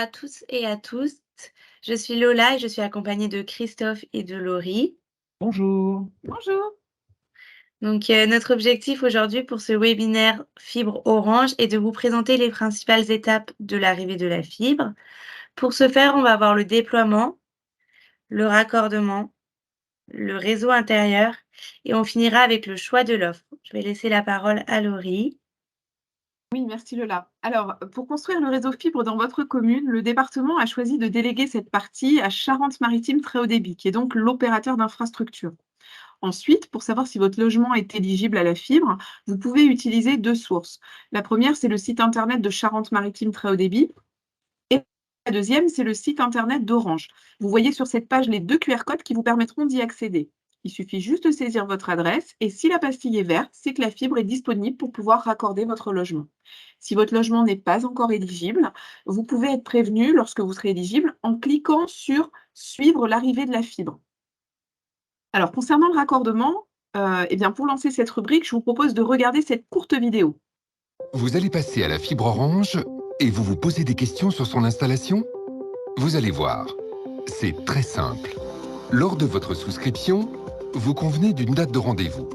à tous et à tous. Je suis Lola et je suis accompagnée de Christophe et de Laurie. Bonjour. Bonjour. Notre objectif aujourd'hui pour ce webinaire Fibre Orange est de vous présenter les principales étapes de l'arrivée de la fibre. Pour ce faire, on va voir le déploiement, le raccordement, le réseau intérieur et on finira avec le choix de l'offre. Je vais laisser la parole à Laurie. Oui, merci Lola. Alors, pour construire le réseau fibre dans votre commune, le département a choisi de déléguer cette partie à Charente-Maritime Très Haut Débit, qui est donc l'opérateur d'infrastructure. Ensuite, pour savoir si votre logement est éligible à la fibre, vous pouvez utiliser deux sources. La première, c'est le site internet de Charente-Maritime Très Haut Débit. Et la deuxième, c'est le site internet d'Orange. Vous voyez sur cette page les deux QR codes qui vous permettront d'y accéder. Il suffit juste de saisir votre adresse et si la pastille est verte, c'est que la fibre est disponible pour pouvoir raccorder votre logement. Si votre logement n'est pas encore éligible, vous pouvez être prévenu lorsque vous serez éligible en cliquant sur « Suivre l'arrivée de la fibre ». Alors, concernant le raccordement, pour lancer cette rubrique, je vous propose de regarder cette courte vidéo. Vous allez passer à la fibre Orange et vous vous posez des questions sur son installation? Vous allez voir, c'est très simple. Lors de votre souscription, vous convenez d'une date de rendez-vous.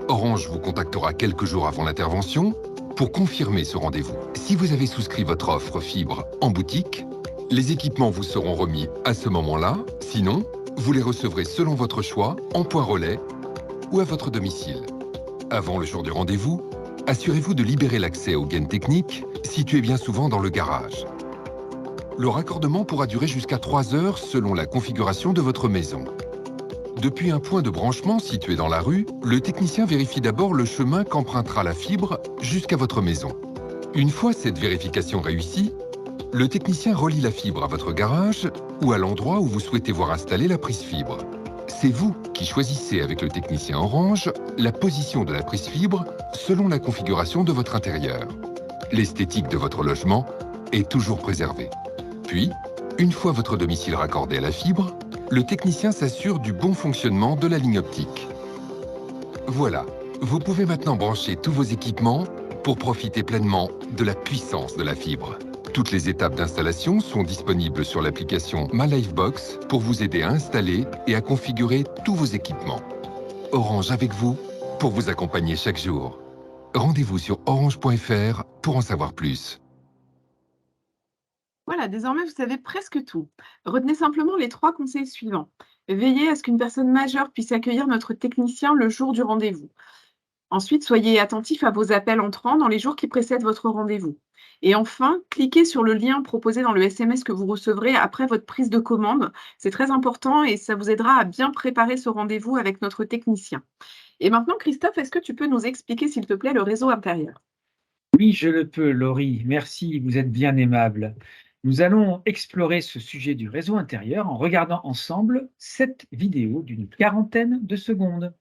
Orange vous contactera quelques jours avant l'intervention pour confirmer ce rendez-vous. Si vous avez souscrit votre offre fibre en boutique, les équipements vous seront remis à ce moment-là. Sinon, vous les recevrez selon votre choix, en point relais ou à votre domicile. Avant le jour du rendez-vous, assurez-vous de libérer l'accès aux gaines techniques, situées bien souvent dans le garage. Le raccordement pourra durer jusqu'à 3 heures selon la configuration de votre maison. Depuis un point de branchement situé dans la rue, le technicien vérifie d'abord le chemin qu'empruntera la fibre jusqu'à votre maison. Une fois cette vérification réussie, le technicien relie la fibre à votre garage ou à l'endroit où vous souhaitez voir installer la prise fibre. C'est vous qui choisissez avec le technicien Orange la position de la prise fibre selon la configuration de votre intérieur. L'esthétique de votre logement est toujours préservée. Puis, une fois votre domicile raccordé à la fibre, le technicien s'assure du bon fonctionnement de la ligne optique. Voilà, vous pouvez maintenant brancher tous vos équipements pour profiter pleinement de la puissance de la fibre. Toutes les étapes d'installation sont disponibles sur l'application MyLifebox pour vous aider à installer et à configurer tous vos équipements. Orange avec vous pour vous accompagner chaque jour. Rendez-vous sur orange.fr pour en savoir plus. Voilà, désormais vous savez presque tout. Retenez simplement les 3 conseils suivants. Veillez à ce qu'une personne majeure puisse accueillir notre technicien le jour du rendez-vous. Ensuite, soyez attentif à vos appels entrants dans les jours qui précèdent votre rendez-vous. Et enfin, cliquez sur le lien proposé dans le SMS que vous recevrez après votre prise de commande. C'est très important et ça vous aidera à bien préparer ce rendez-vous avec notre technicien. Et maintenant, Christophe, est-ce que tu peux nous expliquer, s'il te plaît, le réseau intérieur? Oui, je le peux, Laurie. Merci, vous êtes bien aimable. Nous allons explorer ce sujet du réseau intérieur en regardant ensemble cette vidéo d'une quarantaine de secondes.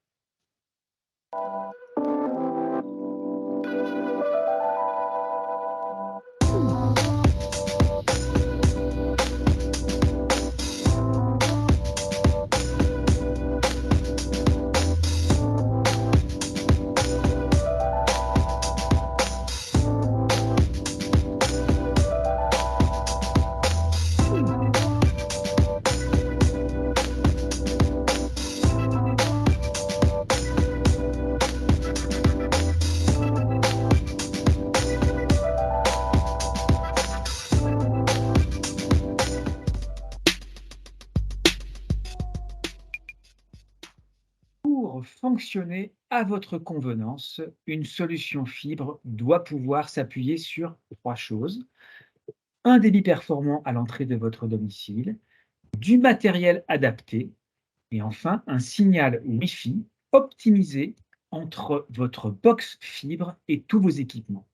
Pour fonctionner à votre convenance, une solution fibre doit pouvoir s'appuyer sur 3 choses. Un débit performant à l'entrée de votre domicile, du matériel adapté et enfin un signal Wi-Fi optimisé entre votre box fibre et tous vos équipements.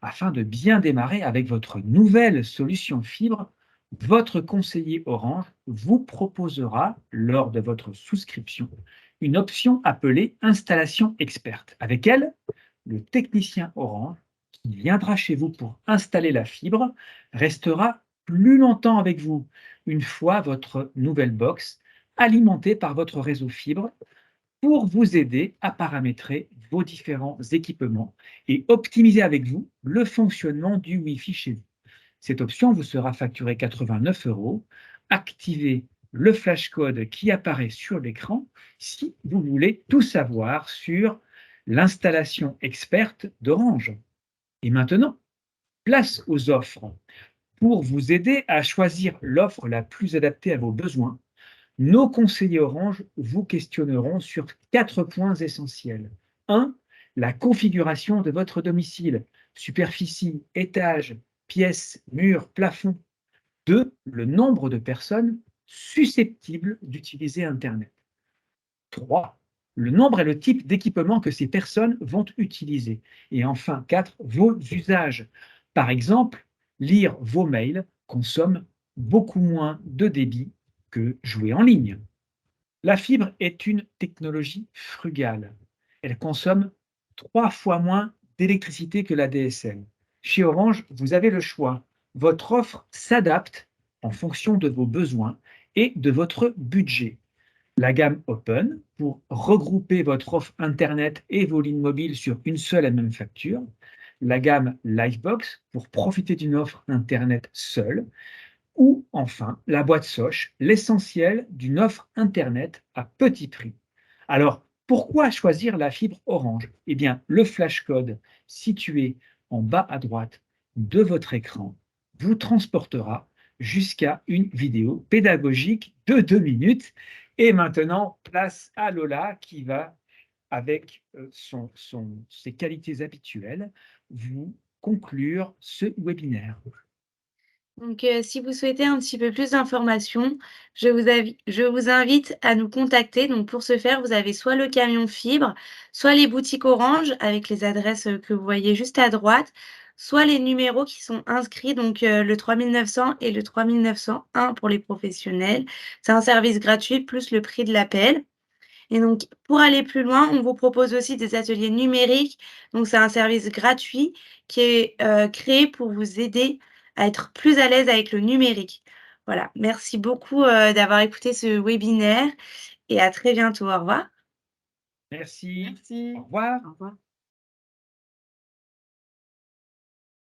Afin de bien démarrer avec votre nouvelle solution fibre, votre conseiller Orange vous proposera, lors de votre souscription, une option appelée Installation experte. Avec elle, le technicien Orange qui viendra chez vous pour installer la fibre restera plus longtemps avec vous, une fois votre nouvelle box alimentée par votre réseau fibre pour vous aider à paramétrer vos différents équipements et optimiser avec vous le fonctionnement du Wi-Fi chez vous. Cette option vous sera facturée 89 €. Activez le flash code qui apparaît sur l'écran si vous voulez tout savoir sur l'installation experte d'Orange. Et maintenant, place aux offres. Pour vous aider à choisir l'offre la plus adaptée à vos besoins, nos conseillers Orange vous questionneront sur 4 points essentiels. 1. La configuration de votre domicile, superficie, étage, pièces, murs, plafond. 2. Le nombre de personnes susceptibles d'utiliser Internet. 3. Le nombre et le type d'équipement que ces personnes vont utiliser. Et enfin, 4. Vos usages. Par exemple, lire vos mails consomme beaucoup moins de débit que jouer en ligne. La fibre est une technologie frugale. Elle consomme 3 fois moins d'électricité que la DSL. Chez Orange, vous avez le choix. Votre offre s'adapte en fonction de vos besoins et de votre budget. La gamme Open, pour regrouper votre offre Internet et vos lignes mobiles sur une seule et même facture. La gamme Livebox, pour profiter d'une offre Internet seule. Ou enfin, la boîte Soch, l'essentiel d'une offre Internet à petit prix. Alors, pourquoi choisir la fibre Orange? Eh bien, le flash code situé en bas à droite de votre écran vous transportera jusqu'à une vidéo pédagogique de 2 minutes. Et maintenant, place à Lola qui va, avec ses qualités habituelles, vous conclure ce webinaire. Donc, si vous souhaitez un petit peu plus d'informations, je vous invite à nous contacter. Donc, pour ce faire, vous avez soit le camion fibre, soit les boutiques Orange avec les adresses que vous voyez juste à droite, soit les numéros qui sont inscrits, donc le 3900 et le 3901 pour les professionnels. C'est un service gratuit plus le prix de l'appel. Et donc, pour aller plus loin, on vous propose aussi des ateliers numériques. Donc, c'est un service gratuit qui est créé pour vous aider à être plus à l'aise avec le numérique. Voilà, merci beaucoup d'avoir écouté ce webinaire et à très bientôt. Au revoir. Merci. Merci. Au revoir. Au revoir.